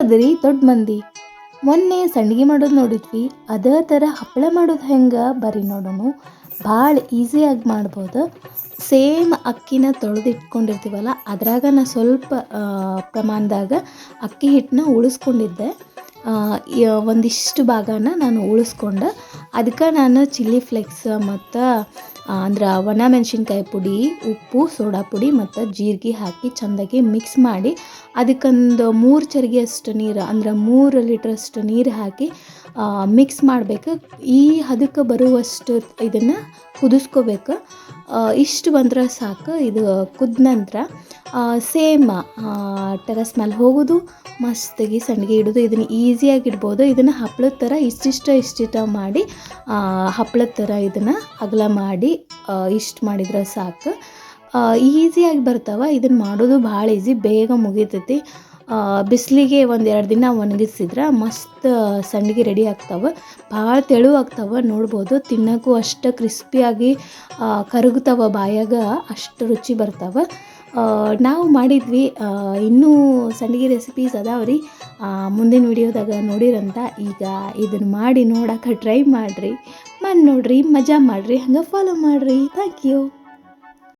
ಅದ್ರಿ ದೊಡ್ಡ ಮಂದಿ ಮೊನ್ನೆ ಸಂಡಿಗೆ ಮಾಡೋದು ನೋಡಿದ್ವಿ. ಅದೇ ಥರ ಹಪ್ಪಳ ಮಾಡೋದು ಹೆಂಗೆ ಬರೀ ನೋಡೋಣ. ಭಾಳ ಈಸಿಯಾಗಿ ಮಾಡ್ಬೋದು. ಸೇಮ್ ಅಕ್ಕಿನ ತೊಳೆದಿಟ್ಕೊಂಡಿರ್ತೀವಲ್ಲ, ಅದ್ರಾಗ ನಾನು ಸ್ವಲ್ಪ ಪ್ರಮಾಣದಾಗ ಅಕ್ಕಿ ಹಿಟ್ಟನ್ನ ಉಳಿಸ್ಕೊಂಡಿದ್ದೆ. ಒಂದಿಷ್ಟು ಭಾಗನ ನಾನು ಉಳಿಸ್ಕೊಂಡೆ. ಅದಕ್ಕೆ ನಾನು ಚಿಲ್ಲಿ ಫ್ಲೇಕ್ಸ್ ಮತ್ತು ಅಂದ್ರೆ ಒಣ ಮೆಣಸಿನ್ಕಾಯಿ ಪುಡಿ, ಉಪ್ಪು, ಸೋಡಾ ಪುಡಿ ಮತ್ತು ಜೀರಿಗೆ ಹಾಕಿ ಚೆಂದಾಗಿ ಮಿಕ್ಸ್ ಮಾಡಿ ಅದಕ್ಕೊಂದು 3 ಚರಿಗೆಯಷ್ಟು ನೀರು ಅಂದ್ರೆ 3 ಲೀಟ್ರಷ್ಟು ನೀರು ಹಾಕಿ ಮಿಕ್ಸ್ ಮಾಡಬೇಕು. ಈ ಹದಕ್ಕೆ ಬರುವಷ್ಟು ಇದನ್ನು ಕುದಿಸ್ಕೋಬೇಕು. ಇಷ್ಟು ಬಂದ್ರೆ ಸಾಕು. ಇದು ಕುದ್ದ ನಂತರ ಸೇಮ್ ಟೆರಸ್ ಮೇಲೆ ಹೋಗೋದು, ಮಸ್ತಾಗಿ ಸಂಡಿಗೆ ಇಡೋದು. ಇದನ್ನು ಈಸಿಯಾಗಿ ಇಡ್ಬೋದು. ಇದನ್ನು ಹಪ್ಪಳದ ಥರ ಇಷ್ಟಿಷ್ಟ ಮಾಡಿ ಹಪ್ಪಳದ ಥರ ಇದನ್ನು ಅಗಲ ಮಾಡಿ ಇಷ್ಟು ಮಾಡಿದ್ರೆ ಸಾಕು. ಈಸಿಯಾಗಿ ಬರ್ತಾವೆ. ಇದನ್ನು ಮಾಡೋದು ಭಾಳ ಈಸಿ, ಬೇಗ ಮುಗಿತೈತಿ. ಬಿಸಿಲಿಗೆ 1-2 ದಿನ ಒಣಗಿಸಿದ್ರೆ ಮಸ್ತ್ ಸಂಡಿಗೆ ರೆಡಿ ಆಗ್ತಾವೆ. ಭಾಳ ತೆಳು ಆಗ್ತಾವೆ, ನೋಡ್ಬೋದು. ತಿನ್ನೋಕ್ಕೂ ಅಷ್ಟು ಕ್ರಿಸ್ಪಿಯಾಗಿ ಕರಗ್ತಾವೆ ಬಾಯಾಗ, ಅಷ್ಟು ರುಚಿ ಬರ್ತಾವೆ. ನಾವು ಮಾಡಿದ್ವಿ. ಇನ್ನೂ ಸಂಡಿಗೆ ರೆಸಿಪೀಸ್ ಅದಾವ್ರಿ, ಮುಂದಿನ ವಿಡಿಯೋದಾಗ ನೋಡಿರಂತ. ಈಗ ಇದನ್ನು ಮಾಡಿ ನೋಡೋಕೆ ಟ್ರೈ ಮಾಡಿರಿ, ನೋಡಿರಿ, ಮಜಾ ಮಾಡಿರಿ, ಹಂಗೆ ಫಾಲೋ ಮಾಡಿರಿ. Thank you.